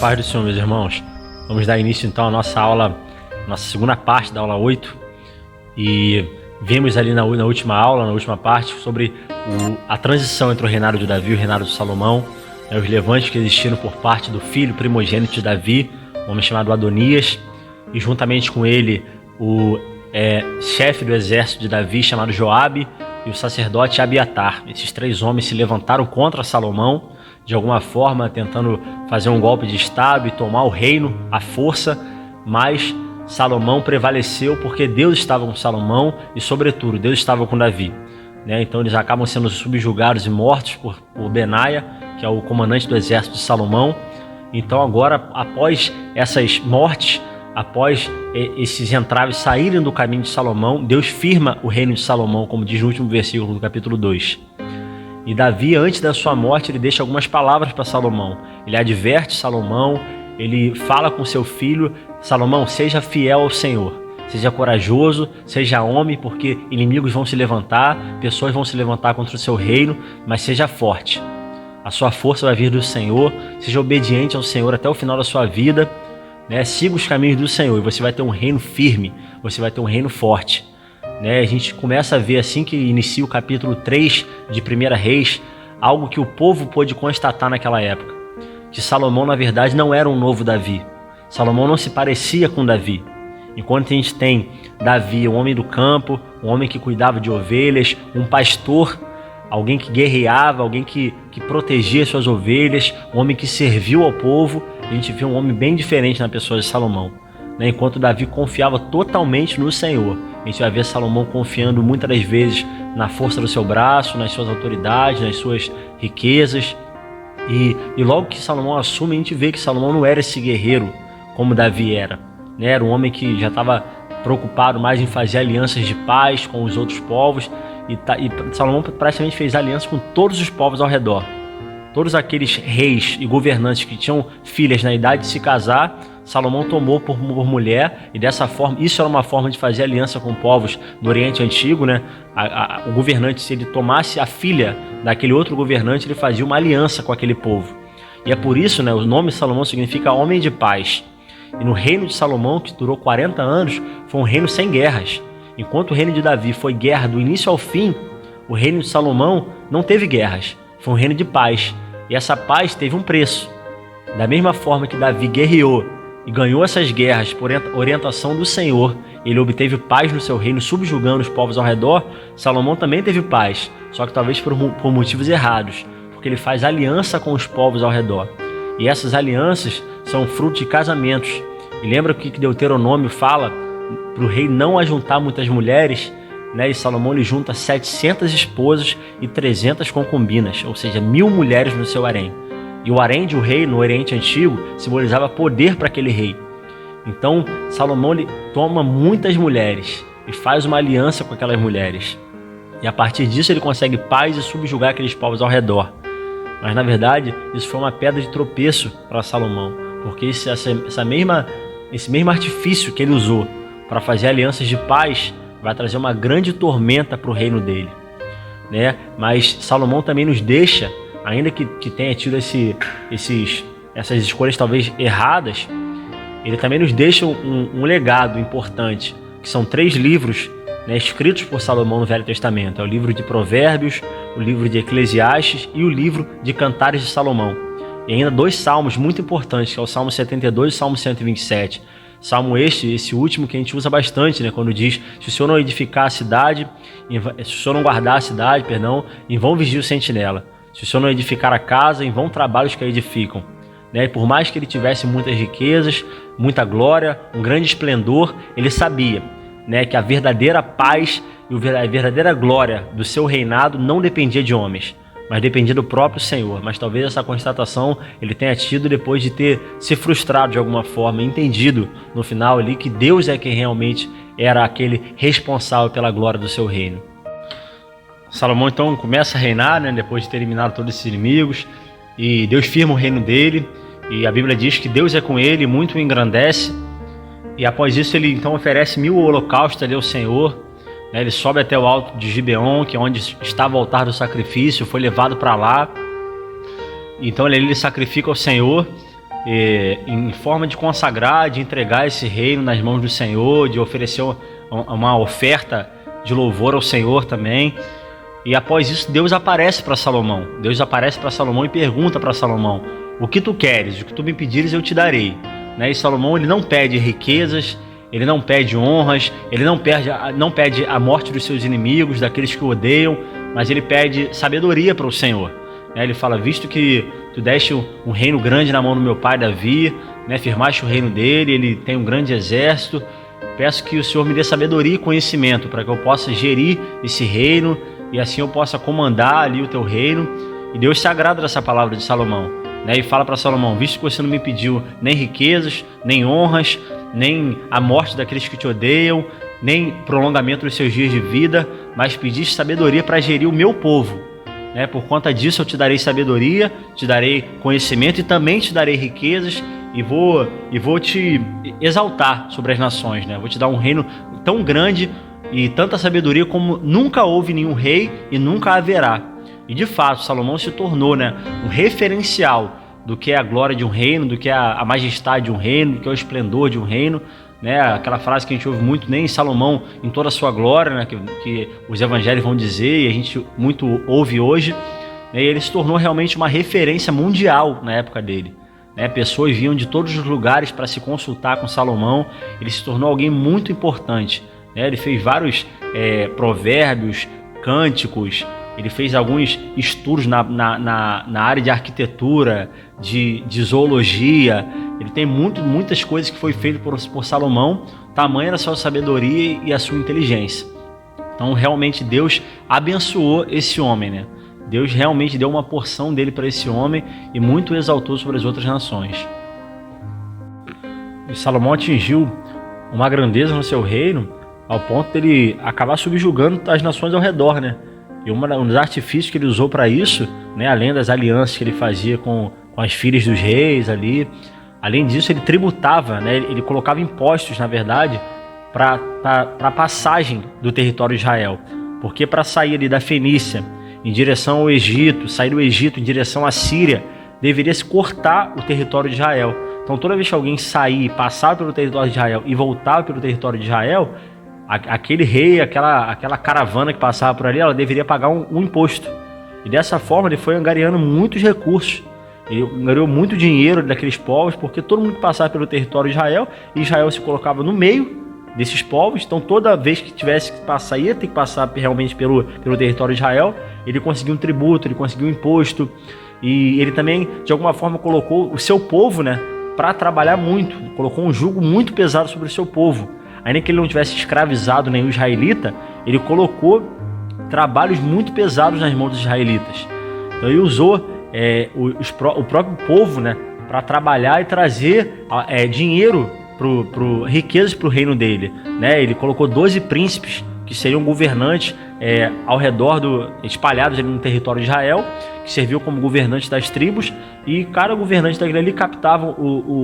paz do Senhor, meus irmãos. Vamos dar início então à nossa aula, nossa segunda parte da aula 8. E vimos ali na última aula, na última parte, sobre a transição entre o reinado de Davi e o reinado de Salomão, os levantes que existiram por parte do filho primogênito de Davi, um homem chamado Adonias, e juntamente com ele o chefe do exército de Davi, chamado Joabe, e o sacerdote Abiatar. Esses três homens se levantaram contra Salomão, de alguma forma tentando fazer um golpe de estado e tomar o reino à força, mas Salomão prevaleceu porque Deus estava com Salomão e, sobretudo, Deus estava com Davi. Então eles acabam sendo subjugados e mortos por Benaia, que é o comandante do exército de Salomão. Então agora, após essas mortes, após esses entraves saírem do caminho de Salomão, Deus firma o reino de Salomão, como diz no último versículo do capítulo 2. E Davi, antes da sua morte, ele deixa algumas palavras para Salomão. Ele adverte Salomão, ele fala com seu filho: Salomão, seja fiel ao Senhor, seja corajoso, seja homem, porque inimigos vão se levantar, pessoas vão se levantar contra o seu reino, mas seja forte. A sua força vai vir do Senhor, seja obediente ao Senhor até o final da sua vida, siga os caminhos do Senhor e você vai ter um reino firme, você vai ter um reino forte. A gente começa a ver, assim que inicia o capítulo 3 de 1 Reis, algo que o povo pôde constatar naquela época, que Salomão na verdade não era um novo Davi. Salomão não se parecia com Davi. Enquanto a gente tem Davi, um homem do campo, um homem que cuidava de ovelhas, um pastor, alguém que guerreava, alguém que protegia suas ovelhas, um homem que serviu ao povo, a gente vê um homem bem diferente na pessoa de Salomão. Enquanto Davi confiava totalmente no Senhor, a gente vai ver Salomão confiando muitas das vezes na força do seu braço, nas suas autoridades, nas suas riquezas. E logo que Salomão assume, a gente vê que Salomão não era esse guerreiro como Davi era. Era um homem que já estava preocupado mais em fazer alianças de paz com os outros povos. E Salomão praticamente fez aliança com todos os povos ao redor. Todos aqueles reis e governantes que tinham filhas na idade de se casar, Salomão tomou por mulher, e dessa forma, isso era uma forma de fazer aliança com povos do Oriente Antigo, O governante, se ele tomasse a filha daquele outro governante, ele fazia uma aliança com aquele povo. E é por isso, o nome Salomão significa homem de paz. E no reino de Salomão, que durou 40 anos, foi um reino sem guerras. Enquanto o reino de Davi foi guerra do início ao fim, o reino de Salomão não teve guerras. Foi um reino de paz. E essa paz teve um preço. Da mesma forma que Davi guerreou e ganhou essas guerras por orientação do Senhor, ele obteve paz no seu reino, subjugando os povos ao redor. Salomão também teve paz, só que talvez por motivos errados, porque ele faz aliança com os povos ao redor. E essas alianças são fruto de casamentos. E lembra o que Deuteronômio fala para o rei não ajuntar muitas mulheres? E Salomão ele junta 700 esposas e 300 concubinas, ou seja, 1000 mulheres no seu harém. E o harém de um rei no Oriente Antigo simbolizava poder para aquele rei. Então Salomão ele toma muitas mulheres e faz uma aliança com aquelas mulheres. E a partir disso ele consegue paz e subjugar aqueles povos ao redor. Mas na verdade isso foi uma pedra de tropeço para Salomão, porque esse mesmo artifício que ele usou para fazer alianças de paz vai trazer uma grande tormenta para o reino dele. Mas Salomão também nos deixa, ainda que tenha tido essas escolhas talvez erradas, ele também nos deixa um legado importante, que são 3 livros escritos por Salomão no Velho Testamento. É o livro de Provérbios, o livro de Eclesiastes e o livro de Cantares de Salomão. E ainda 2 salmos muito importantes, que é o Salmo 72 e o Salmo 127. Salmo esse último que a gente usa bastante, quando diz: se o Senhor não edificar a cidade, se o Senhor não guardar a cidade, em vão vigia o sentinela. Se o Senhor não edificar a casa, em vão trabalham os que a edificam. E por mais que ele tivesse muitas riquezas, muita glória, um grande esplendor, ele sabia que a verdadeira paz e a verdadeira glória do seu reinado não dependia de homens, mas dependia do próprio Senhor. Mas talvez essa constatação ele tenha tido depois de ter se frustrado de alguma forma, entendido no final ali que Deus é quem realmente era aquele responsável pela glória do seu reino. Salomão então começa a reinar, depois de ter eliminado todos esses inimigos, e Deus firma o reino dele, e a Bíblia diz que Deus é com ele, muito o engrandece, e após isso ele então oferece 1000 holocaustos ali ao Senhor. Ele sobe até o alto de Gibeon, que é onde estava o altar do sacrifício, foi levado para lá. Então ele sacrifica ao Senhor, em forma de consagrar, de entregar esse reino nas mãos do Senhor, de oferecer uma oferta de louvor ao Senhor também. E após isso, Deus aparece para Salomão. Deus aparece para Salomão e pergunta para Salomão: o que tu queres? O que tu me pedires, eu te darei. E Salomão, ele não pede riquezas, ele não pede honras, ele não pede a morte dos seus inimigos, daqueles que o odeiam, mas ele pede sabedoria para o Senhor. Ele fala: visto que tu deste um reino grande na mão do meu pai Davi, firmaste o reino dele, ele tem um grande exército, peço que o Senhor me dê sabedoria e conhecimento para que eu possa gerir esse reino e assim eu possa comandar ali o teu reino. E Deus se agrada dessa palavra de Salomão, e fala para Salomão: visto que você não me pediu nem riquezas, nem honras, nem a morte daqueles que te odeiam, nem prolongamento dos seus dias de vida, mas pediste sabedoria para gerir o meu povo. Por conta disso eu te darei sabedoria, te darei conhecimento e também te darei riquezas e vou te exaltar sobre as nações. Vou te dar um reino tão grande e tanta sabedoria como nunca houve nenhum rei e nunca haverá. E de fato, Salomão se tornou um referencial do que é a glória de um reino, do que é a majestade de um reino, do que é o esplendor de um reino. Aquela frase que a gente ouve muito, nem Salomão em toda a sua glória, que os evangelhos vão dizer e a gente muito ouve hoje. E ele se tornou realmente uma referência mundial na época dele. Pessoas vinham de todos os lugares para se consultar com Salomão. Ele se tornou alguém muito importante. Ele fez vários provérbios, cânticos. Ele fez alguns estudos na área de arquitetura, de zoologia. Ele tem muitas coisas que foi feito por Salomão, tamanha era a sua sabedoria e a sua inteligência. Então realmente Deus abençoou esse homem, Deus realmente deu uma porção dele para esse homem e muito exaltou sobre as outras nações. E Salomão atingiu uma grandeza no seu reino ao ponto dele acabar subjugando as nações ao redor, E um dos artifícios que ele usou para isso, além das alianças que ele fazia com as filhas dos reis ali, além disso ele tributava, ele colocava impostos, na verdade, para a passagem do território de Israel. Porque para sair ali da Fenícia em direção ao Egito, sair do Egito em direção à Síria, deveria se cortar o território de Israel. Então toda vez que alguém sair, passar pelo território de Israel e voltar pelo território de Israel, aquele rei, aquela caravana que passava por ali, ela deveria pagar um imposto. E dessa forma ele foi angariando muitos recursos. Ele angariou muito dinheiro daqueles povos, porque todo mundo que passava pelo território de Israel, e Israel se colocava no meio desses povos. Então toda vez que tivesse que passar, ia ter que passar realmente pelo território de Israel. Ele conseguiu um tributo, ele conseguiu um imposto. E ele também, de alguma forma, colocou o seu povo para trabalhar muito. Colocou um jugo muito pesado sobre o seu povo. Ainda que ele não tivesse escravizado nenhum israelita, ele colocou trabalhos muito pesados nas mãos dos israelitas. Então ele usou o próprio povo para trabalhar e trazer dinheiro, riquezas para o reino dele. Ele colocou 12 príncipes que seriam governantes ao redor, espalhados ali no território de Israel, que serviu como governante das tribos, e cada governante daquele ali captava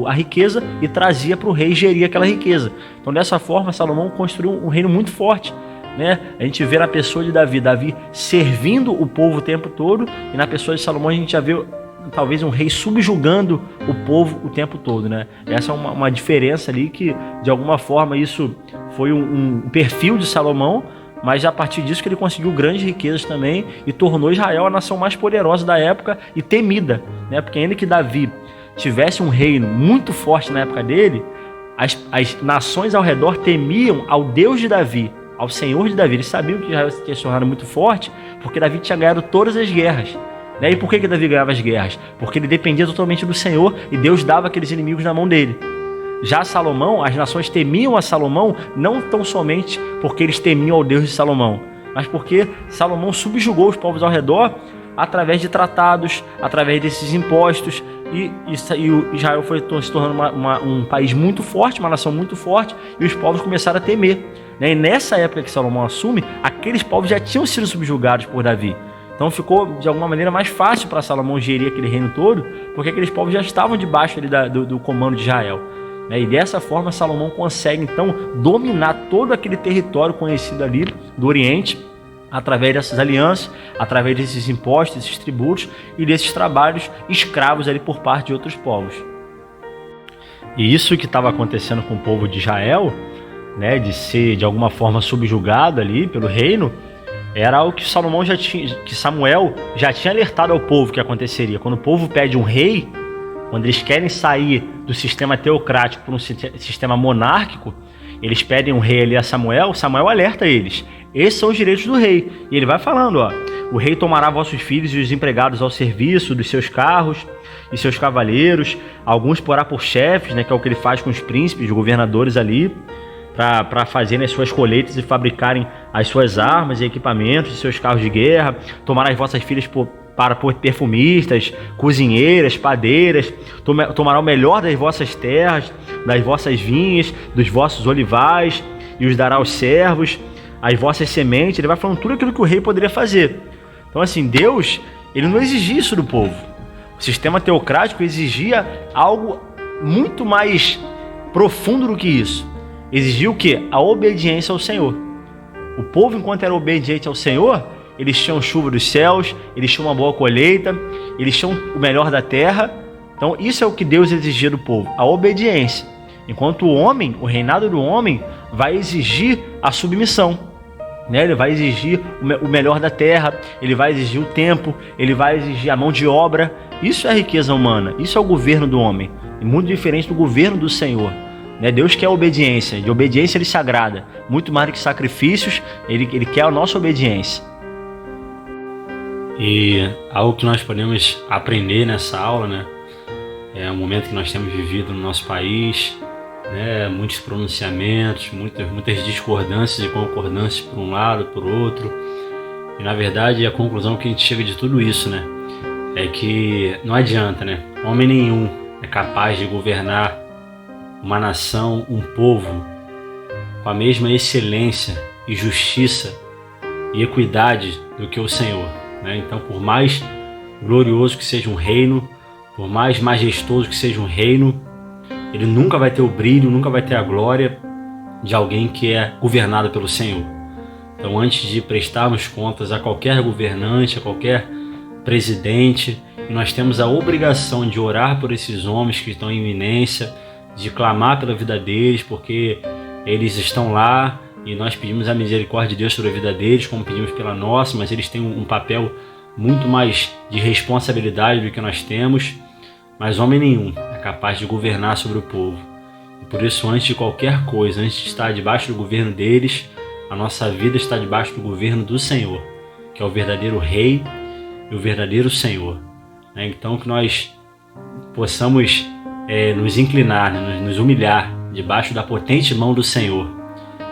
a riqueza e trazia para o rei gerir aquela riqueza. Então dessa forma Salomão construiu um reino muito forte. A gente vê na pessoa de Davi servindo o povo o tempo todo, e na pessoa de Salomão a gente já vê talvez um rei subjugando o povo o tempo todo. Essa é uma diferença ali que de alguma forma isso foi um perfil de Salomão, mas a partir disso que ele conseguiu grandes riquezas também e tornou Israel a nação mais poderosa da época e temida, porque ainda que Davi tivesse um reino muito forte na época dele, as nações ao redor temiam ao Deus de Davi, ao Senhor de Davi. Eles sabiam que Israel tinha se tornado muito forte porque Davi tinha ganhado todas as guerras. E por que Davi ganhava as guerras? Porque ele dependia totalmente do Senhor e Deus dava aqueles inimigos na mão dele. Já Salomão, as nações temiam a Salomão não tão somente porque eles temiam ao Deus de Salomão, mas porque Salomão subjugou os povos ao redor através de tratados, através desses impostos, e Israel foi se tornando um país muito forte, uma nação muito forte, e os povos começaram a temer. E nessa época que Salomão assume, aqueles povos já tinham sido subjugados por Davi. Então ficou, de alguma maneira, mais fácil para Salomão gerir aquele reino todo, porque aqueles povos já estavam debaixo ali do comando de Israel. E dessa forma Salomão consegue então dominar todo aquele território conhecido ali do Oriente, através dessas alianças, através desses impostos, desses tributos e desses trabalhos escravos ali por parte de outros povos. E isso que estava acontecendo com o povo de Israel, né, de ser de alguma forma subjugado ali pelo reino, era o que Samuel já tinha alertado ao povo que aconteceria. Quando o povo pede um rei, quando eles querem sair do sistema teocrático para um sistema monárquico, eles pedem um rei ali a Samuel. Samuel alerta eles: esses são os direitos do rei. E ele vai falando, ó: o rei tomará vossos filhos e os empregados ao serviço dos seus carros e seus cavaleiros, alguns porá por chefes, né, que é o que ele faz com os príncipes, os governadores ali, para fazerem as suas colheitas e fabricarem as suas armas e equipamentos e seus carros de guerra. Tomará as vossas filhas para perfumistas, cozinheiras, padeiras. Tomará o melhor das vossas terras, das vossas vinhas, dos vossos olivais, e os dará aos servos, as vossas sementes. Ele vai falando tudo aquilo que o rei poderia fazer. Então, assim, Deus, ele não exigia isso do povo. O sistema teocrático exigia algo muito mais profundo do que isso. Exigia o quê? A obediência ao Senhor. O povo, enquanto era obediente ao Senhor, eles tinham chuva dos céus, eles tinham uma boa colheita, eles tinham o melhor da terra. Então isso é o que Deus exigia do povo, a obediência. Enquanto o homem, o reinado do homem, vai exigir a submissão, né? Ele vai exigir o melhor da terra, ele vai exigir o tempo, ele vai exigir a mão de obra. Isso é a riqueza humana, isso é o governo do homem, e muito diferente do governo do Senhor. Deus quer obediência, de obediência ele se agrada, muito mais do que sacrifícios, ele quer a nossa obediência. E algo que nós podemos aprender nessa aula, né, é o momento que nós temos vivido no nosso país, né, muitos pronunciamentos, muitas discordâncias e concordâncias por um lado, por outro, e na verdade a conclusão que a gente chega de tudo isso, né, é que não adianta, né, homem nenhum é capaz de governar uma nação, um povo, com a mesma excelência e justiça e equidade do que o Senhor, né? Então, por mais glorioso que seja um reino, por mais majestoso que seja um reino, ele nunca vai ter o brilho, nunca vai ter a glória de alguém que é governado pelo Senhor. Então, antes de prestarmos contas a qualquer governante, a qualquer presidente, nós temos a obrigação de orar por esses homens que estão em iminência, de clamar pela vida deles, porque eles estão lá e nós pedimos a misericórdia de Deus sobre a vida deles, como pedimos pela nossa, mas eles têm um papel muito mais de responsabilidade do que nós temos. Mas homem nenhum é capaz de governar sobre o povo. E por isso, antes de qualquer coisa, antes de estar debaixo do governo deles, a nossa vida está debaixo do governo do Senhor, que é o verdadeiro Rei e o verdadeiro Senhor. Então, que nós possamos nos inclinar, né, nos humilhar debaixo da potente mão do Senhor,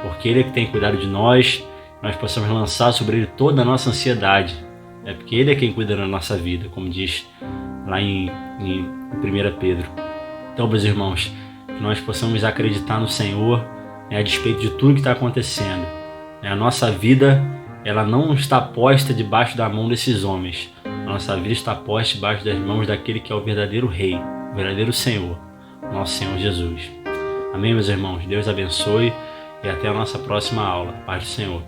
porque Ele é que tem cuidado de nós possamos lançar sobre Ele toda a nossa ansiedade, porque Ele é quem cuida da nossa vida, como diz lá em 1 Pedro. Então, meus irmãos, que nós possamos acreditar no Senhor, a despeito de tudo que está acontecendo. A nossa vida, ela não está posta debaixo da mão desses homens, a nossa vida está posta debaixo das mãos daquele que é o verdadeiro Rei, o verdadeiro Senhor, nosso Senhor Jesus. Amém, meus irmãos? Deus abençoe e até a nossa próxima aula. Paz do Senhor.